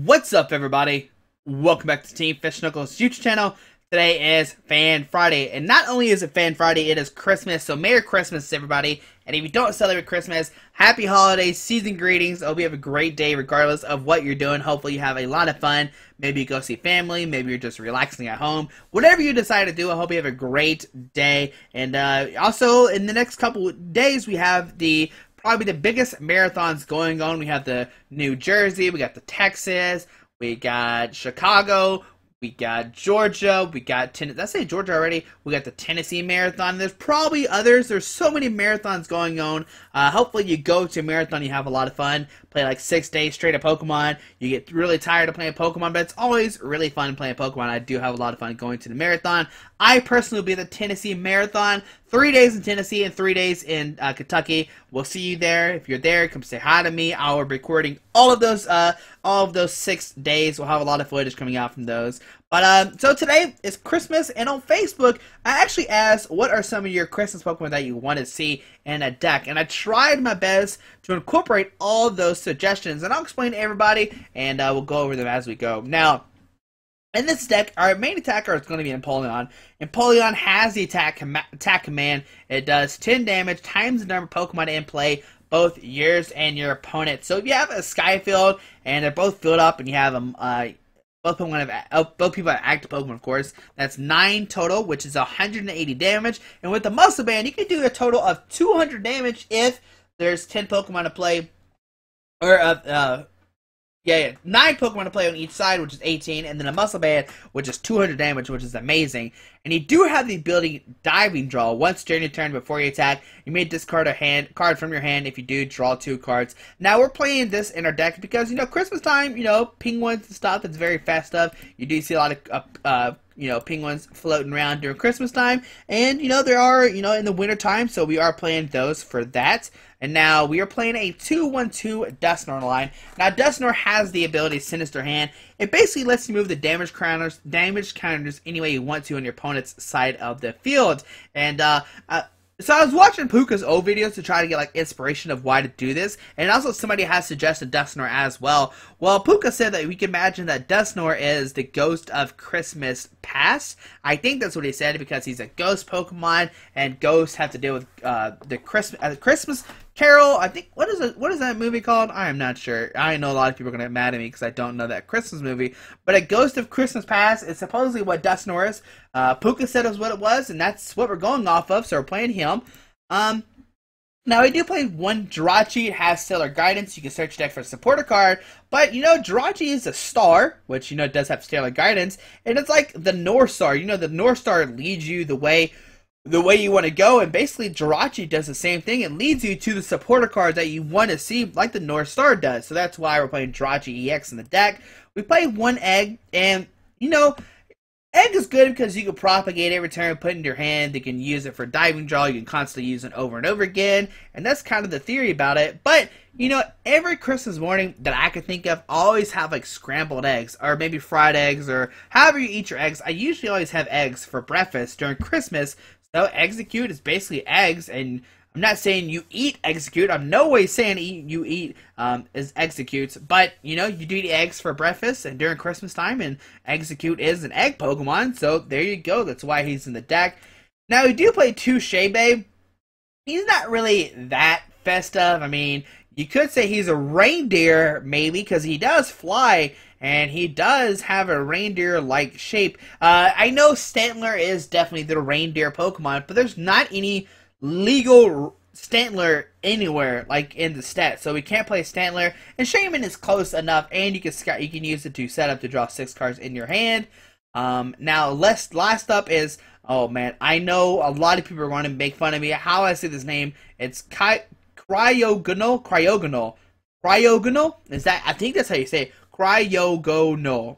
What's up, everybody? Welcome back to Team Fish Knuckles YouTube channel. Today is Fan Friday, and not only is it Fan Friday, it is Christmas, so Merry Christmas, everybody. And if you don't celebrate Christmas, Happy Holidays, season greetings. I hope you have a great day regardless of what you're doing. Hopefully you have a lot of fun. Maybe you go see family, maybe you're just relaxing at home. Whatever you decide to do, I hope you have a great day. And also, in the next couple of days, we have probably the biggest marathons going on. We have the New Jersey, we got the Texas, we got Chicago, we got Georgia, we got Tennessee. Did I say Georgia already? We got the Tennessee Marathon. There's probably others. There's so many marathons going on. Hopefully you go to a marathon, you have a lot of fun. Play like 6 days straight of Pokemon. You get really tired of playing Pokemon, but it's always really fun playing Pokemon. I do have a lot of fun going to the marathon. I personally will be at the Tennessee Marathon. 3 days in Tennessee and 3 days in Kentucky. We'll see you there. If you're there, come say hi to me. I will be recording all of those 6 days. We'll have a lot of footage coming out from those. But so today is Christmas, and on Facebook, I actually asked what are some of your Christmas Pokemon that you want to see in a deck, and I tried my best to incorporate all of those suggestions, and I'll explain to everybody, and we'll go over them as we go. Now, in this deck, our main attacker is going to be Empoleon. Empoleon has the attack command. It does 10 damage times the number of Pokemon in play, both yours and your opponent. So if you have a Skyfield and they're both filled up, and you have them, both people have active Pokemon, of course. That's 9 total, which is 180 damage. And with the Muscle Band, you can do a total of 200 damage if there's 10 Pokemon to play, or 9 Pokemon to play on each side, which is 18, and then a Muscle Band, which is 200 damage, which is amazing. And you do have the ability Diving Draw. Once during your turn before you attack, you may discard a card from your hand. If you do, draw 2 cards. Now, we're playing this in our deck because, Christmas time, penguins and stuff, it's very festive. You do see a lot of, penguins floating around during Christmas time. And, there are, in the winter time, so we are playing those for that. And now we are playing a 2-1-2 Dusknoir line. Now, Dusknoir has the ability Sinister Hand. It basically lets you move the damage counters any way you want to on your opponent's side of the field. And so I was watching Puka's old videos to try to get inspiration of why to do this, and also somebody has suggested Dusknoir as well. Well, Puka said that we can imagine that Dusknoir is the ghost of Christmas past. I think that's what he said because he's a ghost Pokemon, and ghosts have to deal with the Christmas Carol. I think what is that movie called? I am not sure. I know a lot of people are gonna get mad at me because I don't know that Christmas movie. But a ghost of Christmas past is supposedly what Dusknoir is. Puka said it was what it was, and that's what we're going off of. So we're playing him. Now, we do play one Jirachi. It has Stellar Guidance. You can search your deck for a supporter card. But, Jirachi is a star, which, it does have Stellar Guidance. And it's like the North Star. The North Star leads you the way you want to go. And basically, Jirachi does the same thing. It leads you to the supporter cards that you want to see, like the North Star does. So that's why we're playing Jirachi EX in the deck. We play one Egg, and, Egg is good because you can propagate every turn, put it in your hand. You can use it for Diving Draw. You can constantly use it over and over again. And that's kind of the theory about it. But, every Christmas morning that I can think of, I always have scrambled eggs, or maybe fried eggs, or however you eat your eggs. I usually always have eggs for breakfast during Christmas. So Execute is basically eggs, and I'm not saying you eat Execute. I'm no way saying you eat is Executes, but you do eat eggs for breakfast and during Christmas time, and Execute is an egg Pokemon, so there you go. That's why he's in the deck. Now we do play 2 Shaybe. He's not really that festive. I mean, you could say he's a reindeer maybe because he does fly. And he does have a reindeer-like shape. I know Stantler is definitely the reindeer Pokemon, but there's not any legal Stantler anywhere, in the stats. So we can't play Stantler. And Shaman is close enough, and you can use it to set up to draw 6 cards in your hand. Now, last up is, oh man, I know a lot of people are going to make fun of me. How I say this name, it's Cryogonal? Cryogonal? Is that, I think that's how you say it. Cryogonal.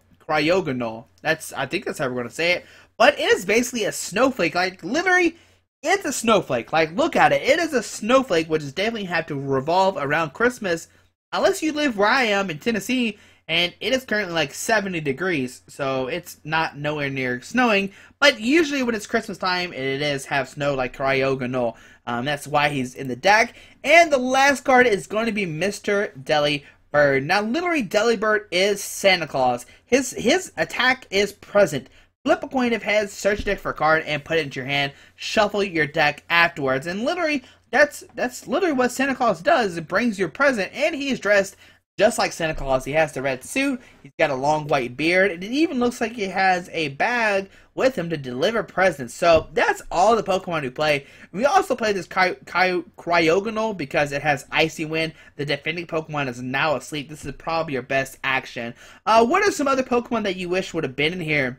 I think that's how we're going to say it. But it is basically a snowflake. Literally, it's a snowflake. Look at it. It is a snowflake, which is definitely have to revolve around Christmas. Unless you live where I am in Tennessee, and it is currently 70 degrees. So it's not nowhere near snowing. But usually when it's Christmas time, it is have snow like Cryogonal. That's why he's in the deck. And the last card is going to be Mr. Deli Delibird. Now, literally, Delibird is Santa Claus. His attack is present. Flip a coin of heads, search your deck for a card, and put it into your hand. Shuffle your deck afterwards. And literally, that's literally what Santa Claus does. It brings you a present, and he is dressed just like Santa Claus. He has the red suit, he's got a long white beard, and it even looks like he has a bag with him to deliver presents. So that's all the Pokemon we play. We also play this Cryogonal because it has Icy Wind. The defending Pokemon is now asleep. This is probably your best action. What are some other Pokemon that you wish would have been in here?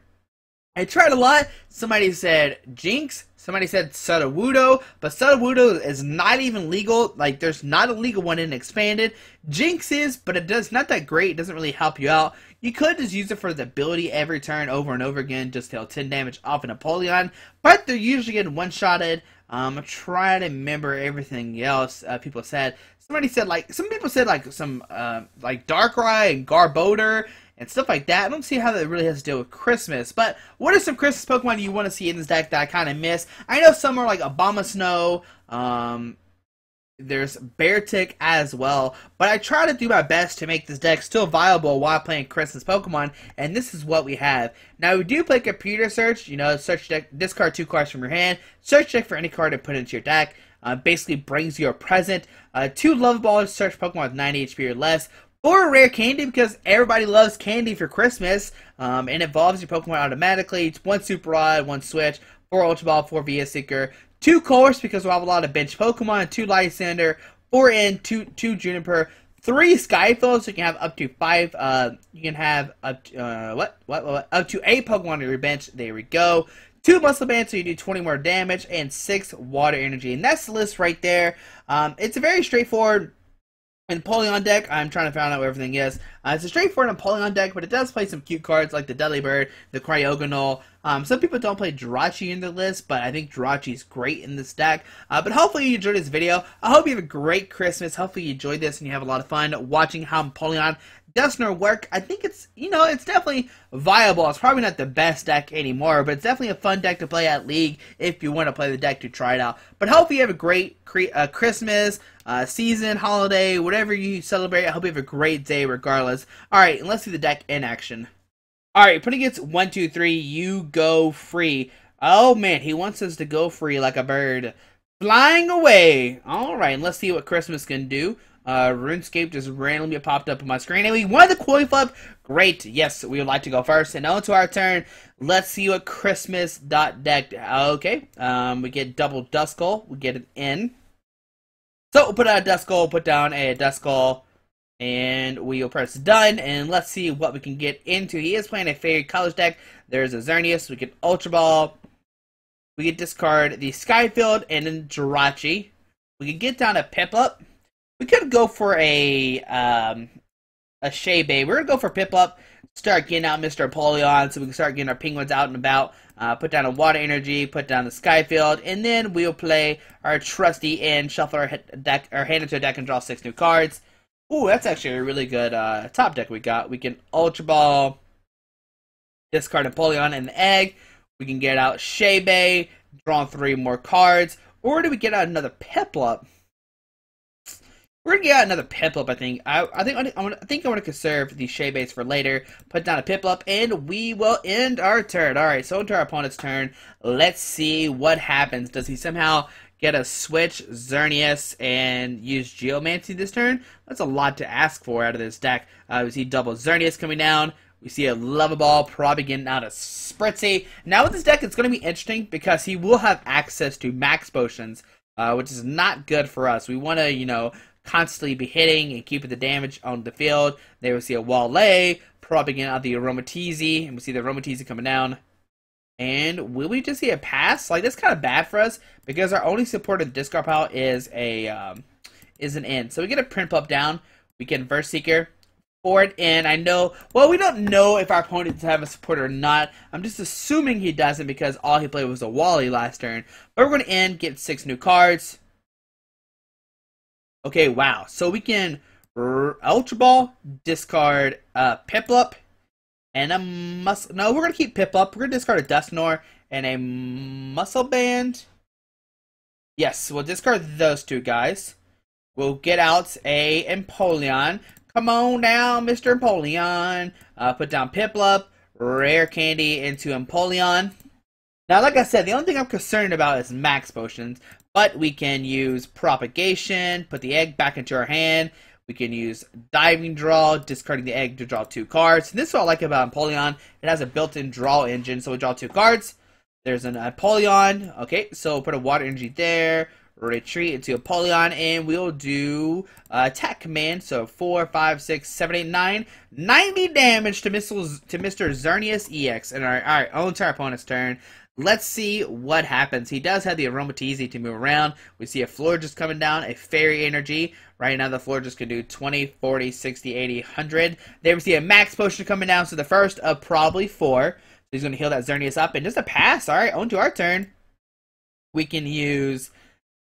I tried a lot. Somebody said Jinx. Somebody said Sudowoodo, but Sudowoodo is not even legal. Like, there's not a legal one in Expanded. Jinx is, but it does not that great. It doesn't really help you out. You could just use it for the ability every turn over and over again, just to deal 10 damage off an Empoleon, but they're usually getting one-shotted. I'm trying to remember everything else people said. Somebody said, like, some people said, like, some, like, Darkrai and Garbodor and stuff like that. I don't see how that really has to deal with Christmas. But what are some Christmas Pokemon you want to see in this deck that I kind of miss? I know some are like Abomasnow. There's Beartic as well. But I try to do my best to make this deck still viable while playing Christmas Pokemon. And this is what we have. Now, we do play computer search. You know, search deck, discard 2 cards from your hand. Search deck for any card and put it into your deck. Basically brings you a present. 2 Love Balls, search Pokemon with 9 HP or less. Or a rare candy, because everybody loves candy for Christmas, and it evolves your Pokemon automatically. It's 1 Super Rod, 1 Switch, 4 Ultra Ball, 4 VS Seeker, 2 Course, because we'll have a lot of bench Pokemon, 2 Lysander, 4 N, 2 Juniper, 3 Skyfall, so you can have up to 5, you can have up to, up to 8 Pokemon on your bench. There we go. 2 Muscle Bands, so you do 20 more damage, and 6 Water Energy. And that's the list right there. It's a very straightforward Empoleon deck. I'm trying to find out what everything is. It's a straightforward Empoleon deck, but it does play some cute cards like the Delibird, the Cryogonal. Some people don't play Jirachi in the list, but I think Jirachi is great in this deck. But hopefully you enjoyed this video. I hope you have a great Christmas. Hopefully you enjoyed this and you have a lot of fun watching how Empoleon doesn't work. I think it's, you know, it's definitely viable. It's probably not the best deck anymore, but it's definitely a fun deck to play at League if you want to play the deck to try it out. But hopefully you have a great Christmas, season, holiday, whatever you celebrate. I hope you have a great day regardless. Alright, and let's see the deck in action. Alright, putting it 1, 2, 3, you go free. Oh man, he wants us to go free like a bird. Flying away. Alright, let's see what Christmas can do. RuneScape just randomly popped up on my screen, and we won the coin flip. Great. Yes, we would like to go first. And on to our turn. Let's see what Christmas deck. Okay. We get double Duskull. We get an N. So we'll put out a Duskull, put down a Duskull, and we'll press done. And let's see what we can get into. He is playing a Fairy College deck. There's a Xerneas. We get Ultra Ball. We can discard the Skyfield and then Jirachi. We can get down a Piplup. We could go for a Shaybe. We're going to go for Piplup, start getting out Mr. Empoleon so we can start getting our Penguins out and about. Put down a Water Energy, put down the Skyfield, and then we'll play our trusty and shuffle our hand into a deck and draw 6 new cards. Ooh, that's actually a really good top deck we got. We can Ultra Ball, discard Empoleon and the Egg. We can get out Shaybe, draw 3 more cards. Or do we get out another Piplup? We're gonna get out another Piplup, I think. I think I want to conserve these Shaybes for later. Put down a Piplup, and we will end our turn. All right, so into our opponent's turn. Let's see what happens. Does he somehow get a switch Xerneas and use Geomancy this turn? That's a lot to ask for out of this deck. We see double Xerneas coming down. We see a Lovaball probably getting out of Spritzee. Now with this deck, it's going to be interesting because he will have access to max potions, which is not good for us. We want to, you know, constantly be hitting and keeping the damage on the field. There we see a Wallay, probably getting out the Aromatisse, and we see the Aromatisse coming down. And will we just see a pass? Like, that's kind of bad for us because our only support of the discard pile is an N. So we get a Prinplup down. We get Verse Seeker for it in. I know, well, we don't know if our opponent does have a support or not. I'm just assuming he doesn't because all he played was a Wally last turn. But we're going to end, get 6 new cards. Okay, wow. So we can Ultra Ball, discard Piplup, and a Muscle... No, we're going to keep Piplup. We're going to discard a Dusknoir and a Muscle Band. Yes, we'll discard those 2 guys. We'll get out a Empoleon. Come on down, Mr. Empoleon. Put down Piplup, Rare Candy into Empoleon. Now, like I said, the only thing I'm concerned about is max potions, but we can use Propagation, put the egg back into our hand. We can use Diving Draw, discarding the egg to draw 2 cards. And this is what I like about Empoleon. It has a built-in draw engine, so we draw 2 cards. There's an Empoleon. Okay, so put a Water Energy there. Retreat into Empoleon, and we'll do attack command. So 4, 5, 6, 7, 8, 9. 90 damage to Mr. Xerneas EX. And alright, on to our opponent's turn. Let's see what happens. He does have the Aromatisse to move around. We see a Florges coming down, a Fairy Energy. Right now the Florges can do 20, 40, 60, 80, 100. There we see a Max Potion coming down, so the first of probably 4. So he's going to heal that Xerneas up, and just a pass. Alright, on to our turn. We can use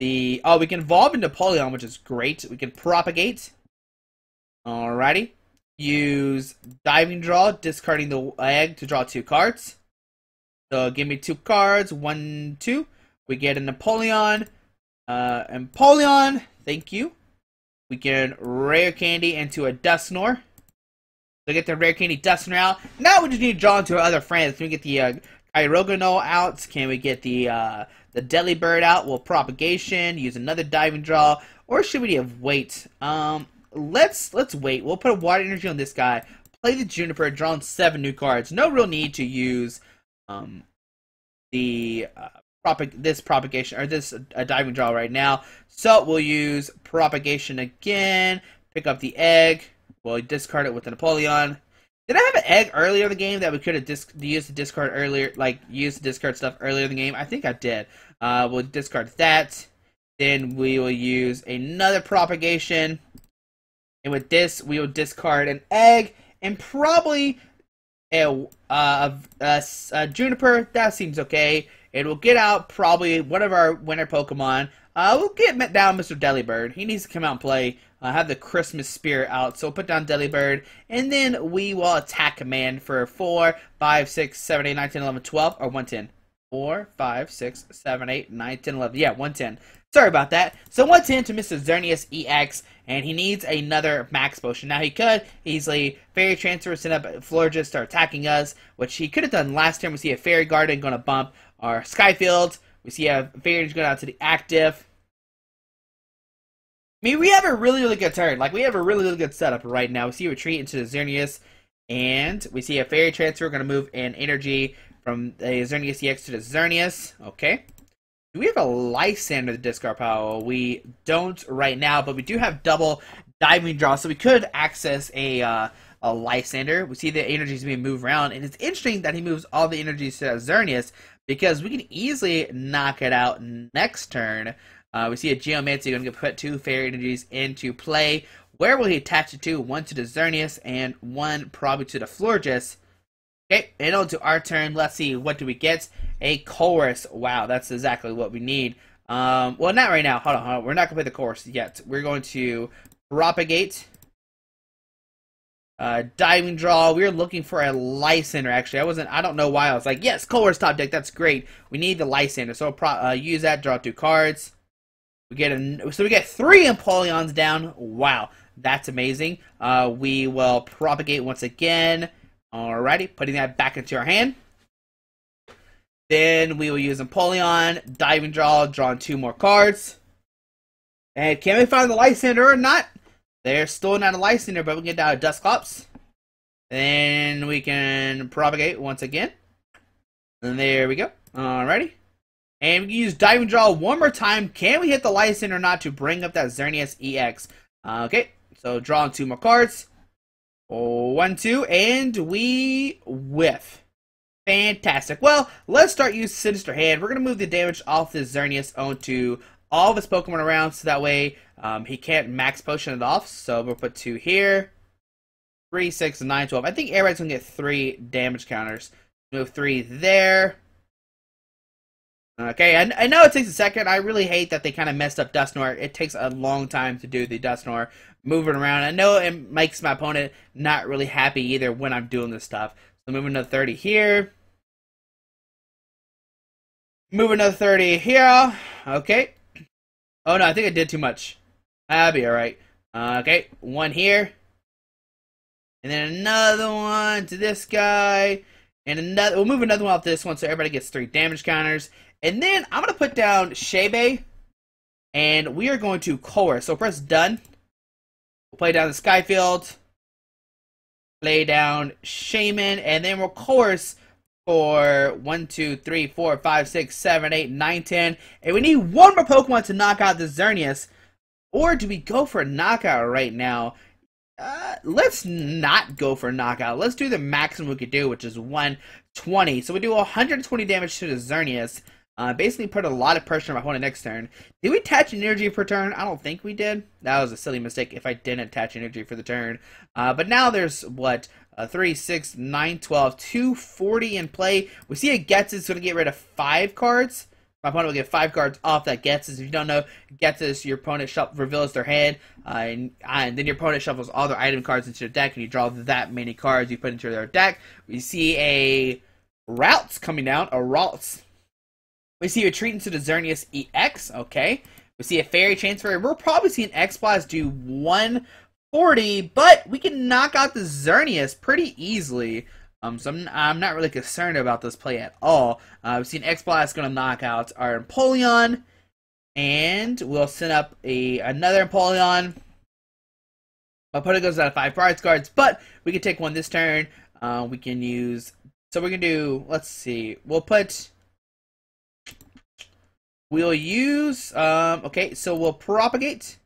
the... Oh, we can evolve into Empoleon, which is great. We can Propagate. Alrighty. Use Diving Draw, discarding the egg to draw 2 cards. So give me 2 cards, 1, 2. We get an Empoleon. Empoleon, thank you. We can Rare Candy into a Dusknoir. So get the Rare Candy Dusknoir out. Now we just need to draw into our other friends. Can we get the Kyogre out? Can we get the Delibird out? We'll Propagation, use another Diving Draw. Or should we wait? Let's wait. We'll put a Water Energy on this guy. Play the Juniper, draw on 7 new cards. No real need to use this propagation or this Diving Draw right now, so we'll use Propagation again. Pick up the egg. We'll discard it with an Empoleon. Did I have an egg earlier in the game that we could have used the discard earlier, like used the discard stuff earlier in the game? I think I did. We'll discard that. Then we will use another Propagation, and with this we will discard an egg and probably a Juniper. That seems okay. It will get out probably one of our winter Pokemon. We'll get down Mr. Delibird. He needs to come out and play. Have the Christmas spirit out. So we'll put down Delibird. And then we will attack command for 4, 5, 6, 7, 8, 9, 10, 11, 12. Or 110. 4, 5, 6, 7, 8, 9, 10, 11. Yeah, 110. Sorry about that. So 110 to Mr. Xerneas EX. And he needs another Max Potion. Now he could easily Fairy Transfer, send up Florges, start attacking us, which he could have done last time. We see a Fairy Garden going to bump our Skyfield. We see a Fairy going out to the active. I mean, we have a really, really good turn. Like, we have a really, really good setup right now. We see a Retreat into the Xerneas, and we see a Fairy Transfer going to move an energy from the Xerneas EX to the Xerneas. Okay. Do we have a Lysander to discard power? We don't right now, but we do have double Diving Draw, so we could access a Lysander. We see the energies being moved around, and it's interesting that he moves all the energies to Xerneas, because we can easily knock it out next turn. We see a Geomancy going to put 2 Fairy Energies into play. Where will he attach it to? 1 to the Xerneas and 1 probably to the Florges. Okay, and on to our turn. Let's see, what do we get? A Chorus. Wow, that's exactly what we need. Well, not right now. Hold on. We're not going to play the Chorus yet. We're going to Propagate. Diving Draw. We were looking for a Lysander, actually. I don't know why. I was like, yes, Chorus top deck. That's great. We need the Lysander. So use that, draw 2 cards. We get we get 3 Empoleons down. Wow, that's amazing. We will Propagate once again. Alrighty, putting that back into our hand. Then we will use Empoleon, Diving Draw, drawing 2 more cards. And can we find the Lysander or not? There's still not a Lysander, but we can get down a Dusclops. Then we can Propagate once again. And there we go. Alrighty. And we can use Diving Draw one more time. Can we hit the Lysander or not to bring up that Xerneas EX? Okay, so drawing 2 more cards. 1, 2, and we whiff. Fantastic. Well, let's start using Sinister Hand. We're going to move the damage off the Xerneas onto all of his Pokemon around, so that way he can't Max Potion it off. So we'll put 2 here. 3, 6, 9, 12. I think everybody's going to get 3 damage counters. Move 3 there. Okay, I know it takes a second. I really hate that they kind of messed up Dusknoir. It takes a long time to do the Dusknoir, moving around. I know it makes my opponent not really happy either when I'm doing this stuff. So move another 30 here. Move another 30 here. Okay. Oh no, I think I did too much. That'll be alright. Okay, 1 here. and then another one to this guy, and another. We'll move another one off this one so everybody gets 3 damage counters. And then I'm gonna put down Shebe, and we are going to coerce. So press done. We'll play down the Skyfield, play down Shaman, and then we'll coerce for 1, 2, 3, 4, 5, 6, 7, 8, 9, 10. And we need one more Pokemon to knock out the Xerneas. Or do we go for a knockout right now? Let's not go for a knockout. Let's do the maximum we could do, which is 120. So we do 120 damage to the Xerneas. Basically put a lot of pressure on my opponent next turn. Did we attach energy per turn? I don't think we did. That was a silly mistake if I didn't attach energy for the turn. But now there's, what, 3, 6, 9, 12, 240 in play. We see it gets it's going to get rid of 5 cards. My opponent will get 5 cards off that gets us. If you don't know, gets us, your opponent reveals their hand, and then your opponent shuffles all their item cards into their deck, and you draw that many cards you put into their deck. We see a Routes coming down, a Routes. We see a Retreat into the Xerneas EX, okay. We see a Fairy Transfer. We'll probably see an X-Blast do 140, but we can knock out the Xerneas pretty easily. So I'm not really concerned about this play at all. We've seen X-Blast going to knock out our Empoleon, and we'll send up another Empoleon. My opponent goes out of 5 prize cards, but we can take one this turn. We can use, so we're going to do, let's see, we'll use, okay, so we'll Propagate,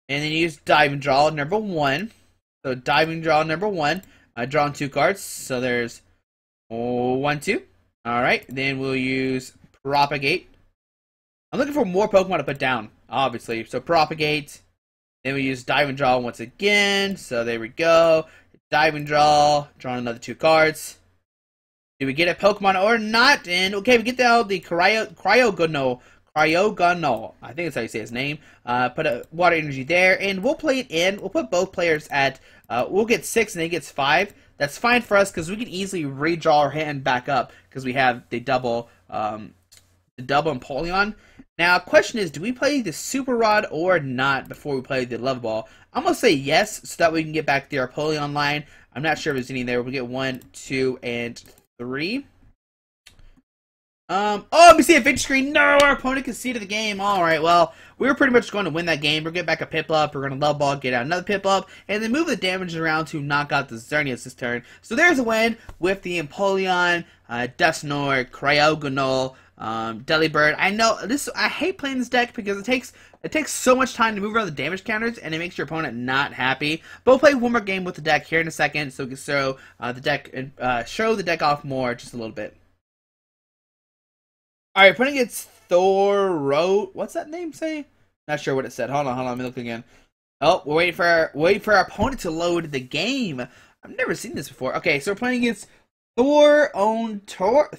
and then use Diving Draw number 1. So Diving Draw number 1. Drawing 2 cards, so there's 1, 2. Alright, then we'll use Propagate. I'm looking for more Pokemon to put down, obviously. So Propagate. Then we use Diving Draw once again. So there we go. Diving Draw. Drawing another 2 cards. Do we get a Pokemon or not? And okay, we get out the Cryogonal. I think that's how you say his name. Put a Water Energy there, and we'll play it in. We'll put both players at, we'll get 6 and he gets 5. That's fine for us because we can easily redraw our hand back up because we have the double Empoleon. Now, question is, do we play the Super Rod or not before we play the Level Ball? I'm going to say yes, so that we can get back the Empoleon line. I'm not sure if there's any there. We'll get 1, 2, and 3. Oh, we see a victory screen. No, our opponent conceded the game. Alright, well, we were pretty much going to win that game. We're going to get back a Piplup. We're going to Level Ball, get out another Piplup, and then move the damage around to knock out the Xerneas this turn. So there's a win with the Empoleon, Dusknoir, Cryogonal, Delibird. I know this. I hate playing this deck because it takes so much time to move around the damage counters, and it makes your opponent not happy. But we'll play one more game with the deck here in a second, so we can show the deck and show the deck off more just a little bit. Alright, opponent gets Thoro. What's that name say? Not sure what it said. Hold on, let me look again. Oh, we're waiting for our opponent to load the game. I've never seen this before. Okay, so we're playing against Thorntor.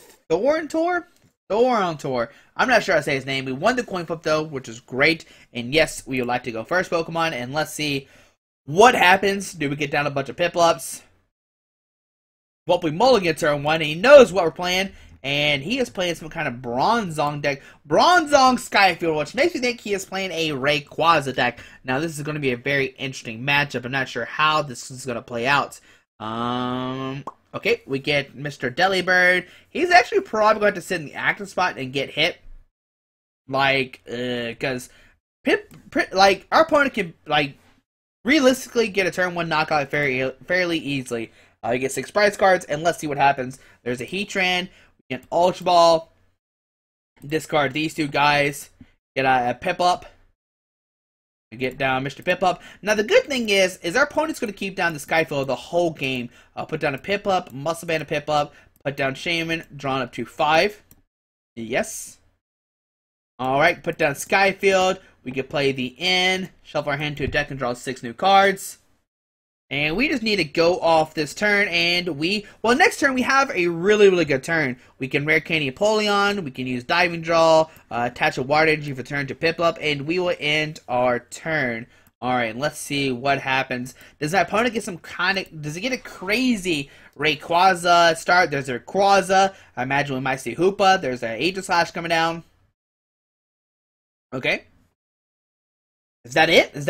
I'm not sure how to say his name. We won the coin flip though, which is great. And yes, we would like to go first Pokemon. And let's see what happens. Do we get down a bunch of Piplups? Well, we mulligan turn 1, and he knows what we're playing. And he is playing some kind of Bronzong deck. Bronzong Skyfield, which makes me think he is playing a Rayquaza deck. Now, this is going to be a very interesting matchup. I'm not sure how this is going to play out. Okay, we get Mr. Delibird. He's actually probably going to sit in the active spot and get hit. Like, because our opponent can, like, realistically get a turn 1 knockout fairly easily. He gets 6 prize cards, and let's see what happens. There's a Heatran. An Ultra Ball, discard these 2 guys, get a Piplup, get down Mr. Piplup. Now the good thing is our opponent's going to keep down the Skyfield the whole game. Put down a Piplup, Muscle Band a Piplup, put down Shaman, drawn up to 5. Yes. Alright, put down Skyfield, we can play the N, shuffle our hand to a deck and draw 6 new cards. And we just need to go off this turn, and next turn we have a really good turn. We can Rare Candy Empoleon, we can use Diving Draw, attach a Water Energy for turn to Piplup, and we will end our turn. Alright, let's see what happens. Does my opponent get does he get a crazy Rayquaza start? There's a Rayquaza. I imagine we might see Hoopa. There's an Aegislash coming down. Okay. Is that it? Is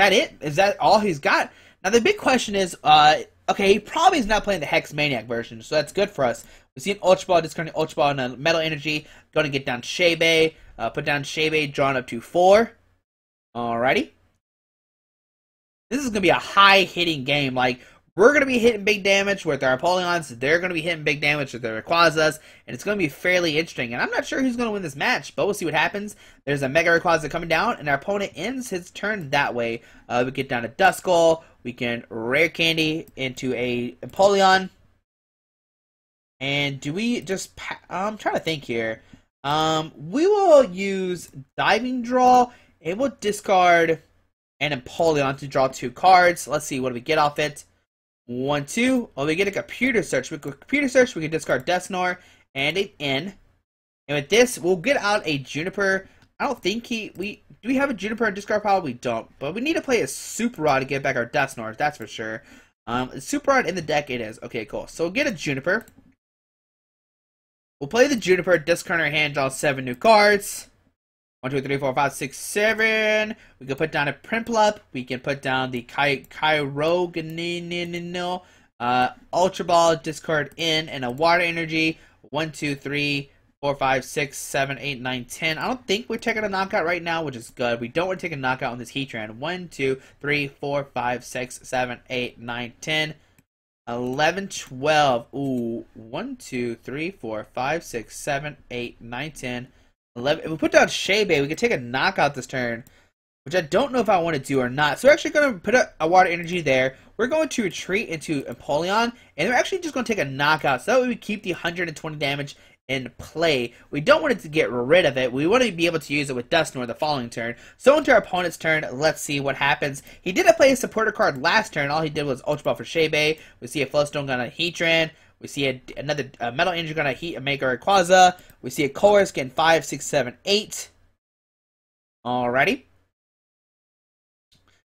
that all he's got? Now the big question is, okay, he probably is not playing the Hex Maniac version, so that's good for us. We see an Ultra Ball, discarding Ultra Ball and a Metal Energy, going to get down Shebe, put down Shebe, drawn up to 4. Alrighty. This is going to be a high-hitting game. Like, we're going to be hitting big damage with our Apollons. They're going to be hitting big damage with their Rayquazas. And it's going to be fairly interesting. And I'm not sure who's going to win this match, but we'll see what happens. There's a Mega Rayquaza coming down, and our opponent ends his turn that way. We get down to Duskull. We can Rare Candy into a Empoleon. And do we just... I'm trying to think here. We will use Diving Draw, and we'll discard an Empoleon to draw 2 cards. Let's see, what do we get off it? 1, 2. Oh, we get a Computer Search. With Computer Search, we can discard Dusknoir and an N. And with this, we'll get out a Juniper. I don't think do we have a Juniper in discard pile? We don't. But we need to play a Super Rod to get back our Dusknoir, that's for sure. Super Rod in the deck it is. Okay, cool. So we'll get a Juniper. We'll play the Juniper, discard our hand, draw 7 new cards. 1, 2, 3, 4, 5, 6, 7. We can put down a Prinplup. We can put down the Kyogre, Ultra Ball, discard in, and a Water Energy. 1, 2, 3, 4, 5, 6, 7, 8, 9, 10. I don't think we're taking a knockout right now, which is good. We don't want to take a knockout on this Heatran. 1, 2, 3, 4, 5, 6, 7, 8, 9, 10. 11, 12. Ooh, 1, 2, 3, 4, 5, 6, 7, 8, 9, 10. 11. If we put down Shebe, we could take a knockout this turn, which I don't know if I want to do or not. So we're actually going to put a Water Energy there. We're going to retreat into Empoleon, and we're actually just going to take a knockout. So that way we keep the 120 damage in play. We don't want it to get rid of it. We want to be able to use it with Dusknoir the following turn. So into our opponent's turn, let's see what happens. He didn't play a supporter card last turn. All he did was Ultra Ball for Shebe. We see a Flowstone gun on Heatran. We see another Metal Energy gonna heat a Mega Rayquaza. We see a Chorus getting 5, 6, 7, 8. Alrighty.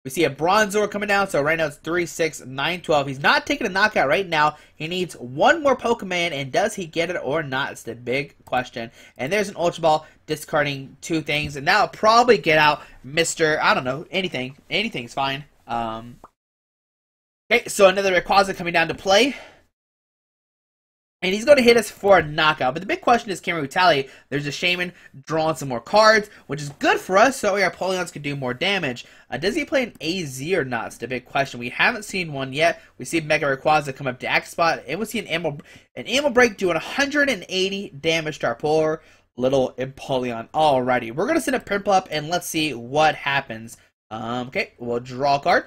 We see a Bronzor coming down, so right now it's 3, 6, 9, 12. He's not taking a knockout right now. He needs one more Pokemon, and does he get it or not? It's the big question. And there's an Ultra Ball discarding 2 things, and now I'll probably get out Mr. I don't know, anything. Anything's fine. Okay, so another Rayquaza coming down to play. And he's going to hit us for a knockout. But the big question is, can we retaliate? There's a Shaman drawing some more cards, which is good for us, so our Apollons can do more damage. Does he play an AZ or not? It's the big question. We haven't seen one yet. We see Mega Rayquaza come up to Axe Spot, and we see an Ammo Break doing 180 damage to our poor little Empoleon. Alrighty, we're going to send a Prinplup, and let's see what happens. Okay, we'll draw a card.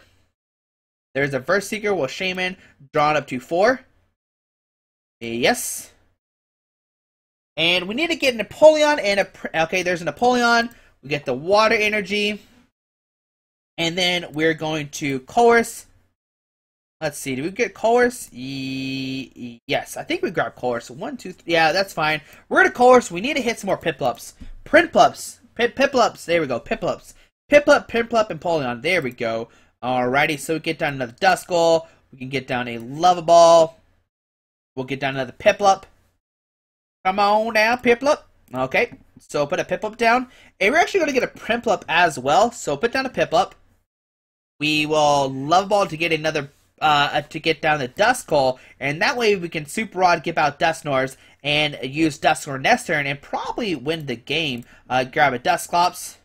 There's a Verse Seeker with Shaman drawn up to 4. Yes. And we need to get an Empoleon and okay, there's an Empoleon. We get the Water Energy. And then we're going to Chorus. Let's see, do we get Chorus? Yes, I think we grabbed Chorus. 1, 2, 3. Yeah, that's fine. We're going to Chorus. We need to hit some more Piplups. Prinplups. Piplups. There we go. Piplups. Piplup, Prinplup, Empoleon. There we go. Alrighty, so we get down another Duskull. We can get down a Lovaball. We'll get down another Piplup. Come on now, Piplup. Okay, so put a Piplup down. And we're actually going to get a Prinplup as well. So put down a Piplup. We will Lovaball to get another, to get down the Duskull. And that way we can Super Rod, give out Dusknoirs, and use Dusknoir next turn and probably win the game. Grab a Dusclops.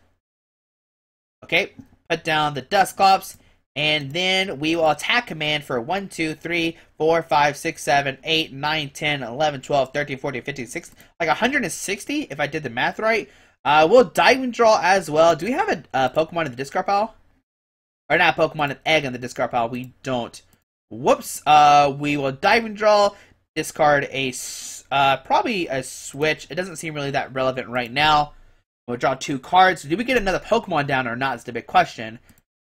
Okay, put down the Dusclops. And then we will attack command for 1, 2, 3, 4, 5, 6, 7, 8, 9, 10, 11, 12, 13, 14, 15, 16, like 160 if I did the math right. We'll Diving Draw as well. Do we have a Pokemon in the discard pile? Or not Pokemon, an egg in the discard pile. We don't. Whoops. We will Diving Draw, discard a, probably a Switch. It doesn't seem really that relevant right now. We'll draw 2 cards. Do we get another Pokemon down or not is the big question.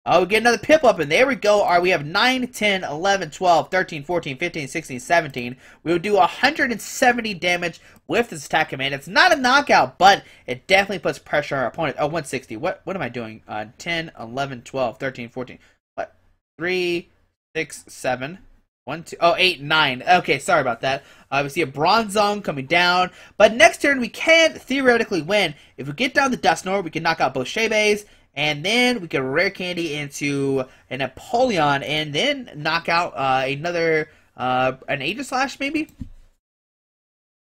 Oh, we get another Piplup, and there we go. All right, we have 9, 10, 11, 12, 13, 14, 15, 16, 17. We will do 170 damage with this attack command. It's not a knockout, but it definitely puts pressure on our opponent. Oh, 160. What am I doing? 10, 11, 12, 13, 14. What? 3, 6, 7. 1, 2, oh, 8, 9. Okay, sorry about that. We see a Bronzong coming down. But next turn, we can theoretically win. If we get down the Dusknoir, we can knock out both Shebes. And then we can rare candy into an Empoleon, and then knock out another an Aegislash maybe.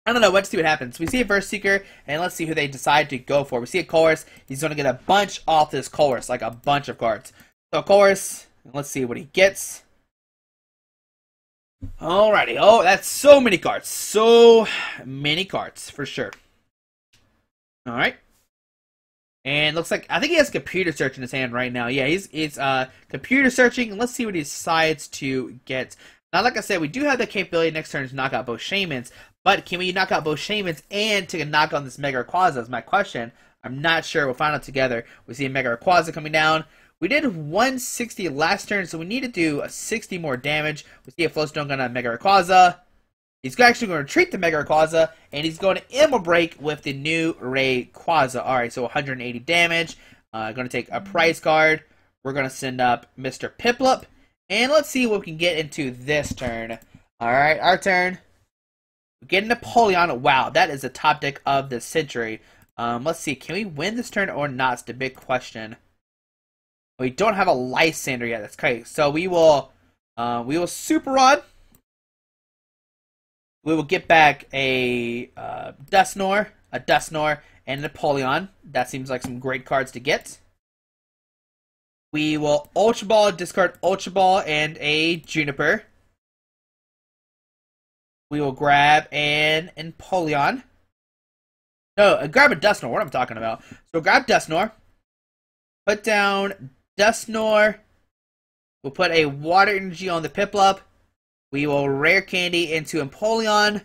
I don't know. Let's see what happens. We see a Verse Seeker, and let's see who they decide to go for. We see a Colress. He's going to get a bunch off this Colress, like a bunch of cards. So Colress, let's see what he gets. Alrighty. Oh, that's so many cards. So many cards, for sure. Alright. And looks like, I think he has computer search in his hand right now. Yeah, he's computer searching. Let's see what he decides to get. Now, like I said, we do have the capability next turn to knock out both Shaymins. But can we knock out both Shaymins and take a knock on this Mega Rayquaza is my question. I'm not sure. We'll find out together. We see a Mega Rayquaza coming down. We did 160 last turn, so we need to do 60 more damage. We see a Floatstone gun on Mega Rayquaza. He's actually going to retreat the Mega Rayquaza, and he's going to Emerald Break with the new Rayquaza. Alright, so 180 damage. Going to take a prize card. We're going to send up Mr. Piplup. And let's see what we can get into this turn. Alright, our turn. We get an Empoleon. Wow, that is the top deck of the century. Let's see, can we win this turn or not? It's the big question. We don't have a Lysander yet. That's crazy. So we will Super Rod. We will get back a Dusknoir, and an Empoleon. That seems like some great cards to get. We will Ultra Ball, discard Ultra Ball, and a Juniper. We will grab an Empoleon. No, grab a Dusknoir. What am I talking about? So grab Dusknoir. Put down Dusknoir. We'll put a Water Energy on the Piplup. We will rare candy into Empoleon.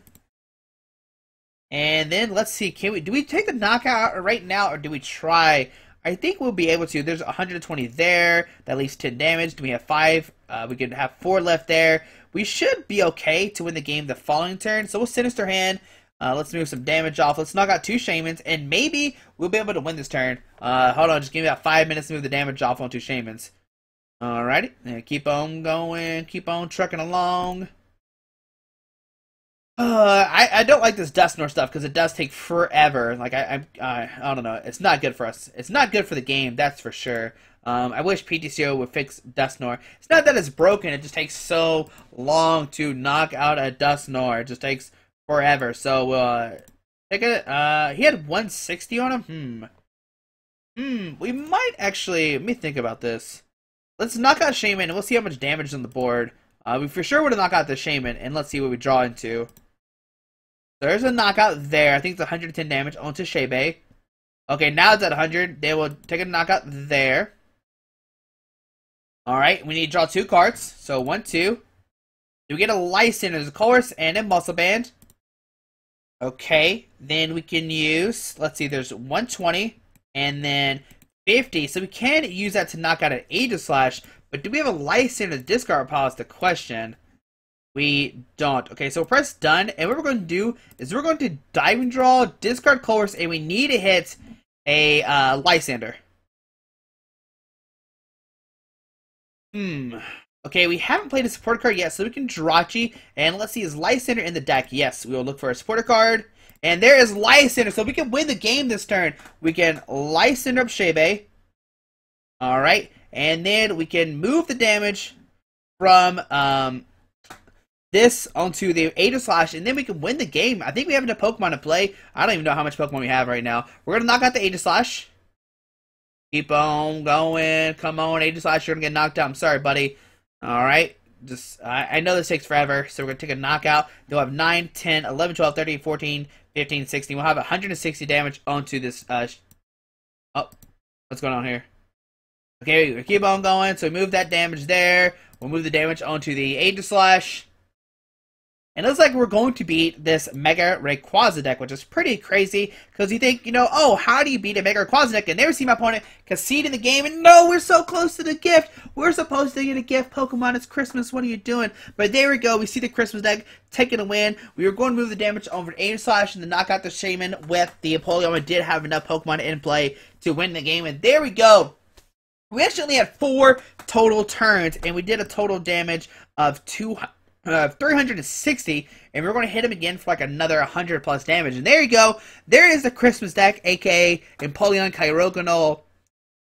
And then let's see, do we take the knockout right now or do we try? I think we'll be able to. There's 120 there. That leaves 10 damage. Do we have 5? We could have 4 left there. We should be okay to win the game the following turn. So we'll Sinister Hand. Let's move some damage off. Let's knock out 2 Shaymins, and maybe we'll be able to win this turn. Hold on, just give me about 5 minutes to move the damage off on 2 Shaymins. Alrighty, and keep on going, keep on trucking along. I don't like this Dusknoir stuff because it does take forever. Like I don't know. It's not good for us. It's not good for the game. That's for sure. I wish PTCO would fix Dusknoir. It's not that it's broken. It just takes so long to knock out a Dusknoir. It just takes forever. So take it. He had 160 on him. We might actually. Let me think about this. Let's knock out Shaymin and we'll see how much damage is on the board. We for sure would have knocked out the Shaymin, and let's see what we draw into. There's a knockout there. I think it's 110 damage onto Shaybe. Okay, now it's at 100. They will take a knockout there. Alright, we need to draw 2 cards. So 1, 2. We get a Lysander, there's a Colress, and a Muscle Band. Okay, then we can use, let's see, there's 120, and then 50. So we can use that to knock out an Aegislash, but do we have a Lysander discard pile is the question. We don't. Okay, so press done, and what we're going to do is we're going to Diving Draw, discard Colress, and we need to hit a Lysander. Okay, we haven't played a supporter card yet, so we can Jirachi, and let's see, is Lysander in the deck? Yes, we will look for a supporter card, and there is Lysander, so we can win the game this turn. We can Lysander up Shaybe. Alright, and then we can move the damage from this onto the Aegislash, and then we can win the game. I think we have enough Pokemon to play. I don't even know how much Pokemon we have right now. We're going to knock out the Aegislash. Keep on going. Come on, Aegislash, you're going to get knocked out. I'm sorry, buddy. Alright. Just I know this takes forever, so we're going to take a knockout. They'll have 9, 10, 11, 12, 13, 14, 15, 16. We'll have 160 damage onto this. Oh, what's going on here? Okay, we keep on going. So we move that damage there. We'll move the damage onto the Aegislash. And it looks like we're going to beat this Mega Rayquaza deck, which is pretty crazy, because you think, you know, oh, how do you beat a Mega Rayquaza deck and never see my opponent concede in the game, and no, we're so close to the gift. We're supposed to get a gift, Pokemon, it's Christmas, what are you doing? But there we go, we see the Christmas deck taking a win. We were going to move the damage over to Aegislash and then knock out the Shaymin with the Empoleon. We did have enough Pokemon in play to win the game, and there we go. We actually only had 4 total turns, and we did a total damage of 360, and we're going to hit him again for like another 100 plus damage. And there you go. There is the Christmas deck, aka Empoleon, Kyogre,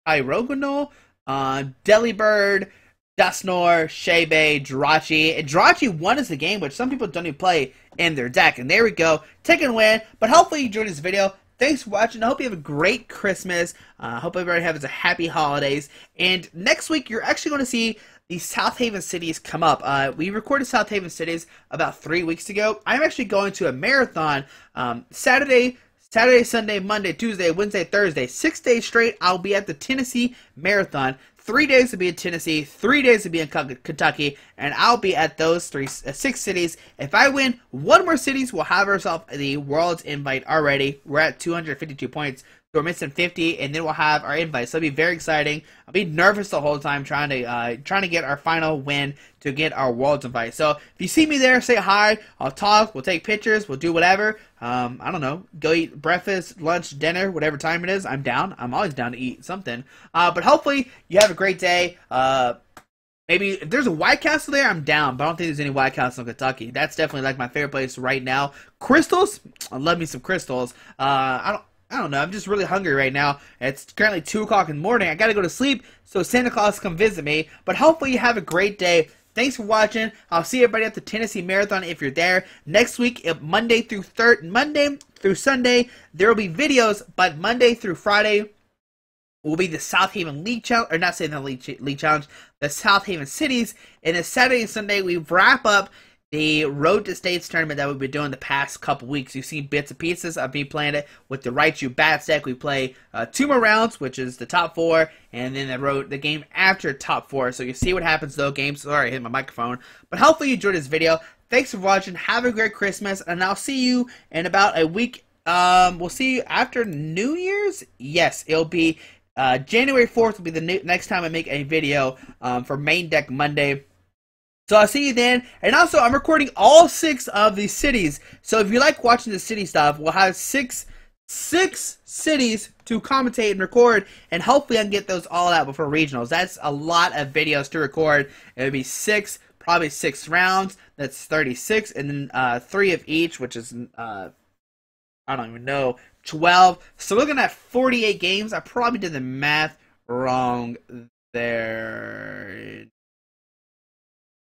Pyrogonal, Delibird, Dusknoir, Shebe, Jirachi. And Jirachi won us the game, which some people don't even play in their deck. And there we go. Take a win. But hopefully you enjoyed this video. Thanks for watching. I hope you have a great Christmas. I hope everybody has a happy holidays. And next week, you're actually going to see the South Haven cities come up. We recorded South Haven cities about 3 weeks ago. I'm actually going to a marathon Saturday, Sunday, Monday, Tuesday, Wednesday, Thursday. 6 days straight, I'll be at the Tennessee Marathon. 3 days to be in Tennessee, 3 days to be in Kentucky, and I'll be at those 6 cities. If I win one more cities, we'll have ourselves the World's Invite already. We're at 252 points. So we're missing 50, and then we'll have our invite. So it'll be very exciting. I'll be nervous the whole time trying to get our final win to get our World's Invite. So if you see me there, say hi. I'll talk. We'll take pictures. We'll do whatever. I don't know. Go eat breakfast, lunch, dinner, whatever time it is. I'm down. I'm always down to eat something. But hopefully you have a great day. Maybe if there's a White Castle there, I'm down. But I don't think there's any White Castle in Kentucky. That's definitely like my favorite place right now. Crystals. I love me some crystals. I don't know. I'm just really hungry right now. It's currently 2 o'clock in the morning. I gotta go to sleep so Santa Claus come visit me. But hopefully you have a great day. Thanks for watching. I'll see everybody at the Tennessee Marathon if you're there. Next week, Monday through Sunday, there will be videos. But Monday through Friday will be the South Haven League Challenge, or not saying the League Challenge, the South Haven Cities. And then Saturday and Sunday, we wrap up the Road to States tournament that we've been doing the past couple weeks. You've seen bits and pieces. I've been playing it with the Raichu Bats deck. We play 2 more rounds, which is the top 4, and then the game after top 4. So you see what happens though. Games. Sorry, I hit my microphone. But hopefully you enjoyed this video. Thanks for watching. Have a great Christmas, and I'll see you in about a week. We'll see you after New Year's. Yes, it'll be January 4th will be the next time I make a video for Main Deck Monday. So I'll see you then. And also, I'm recording all 6 of these cities. So if you like watching the city stuff, we'll have six cities to commentate and record. And hopefully I can get those all out before regionals. That's a lot of videos to record. It would be probably 6 rounds. That's 36. And then 3 of each, which is, I don't even know, 12. So looking at 48 games. I probably did the math wrong there.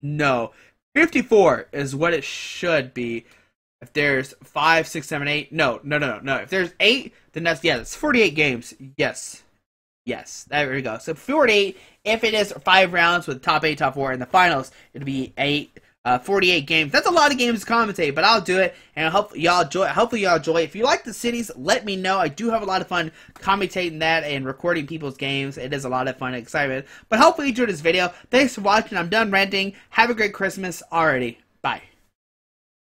No, 54 is what it should be. If there's 5, 6, 7, 8, no. If there's 8, then that's 48 games. Yes, there we go. So 48. If it is 5 rounds with top 8, top 4 in the finals, it'll be 48 games. That's a lot of games to commentate, but I'll do it, and I hope y'all enjoy. Hopefully y'all enjoy. If you like the cities, let me know. I do have a lot of fun commentating that and recording people's games. It is a lot of fun and excitement. But hopefully you enjoyed this video. Thanks for watching. I'm done ranting. Have a great Christmas already. Bye.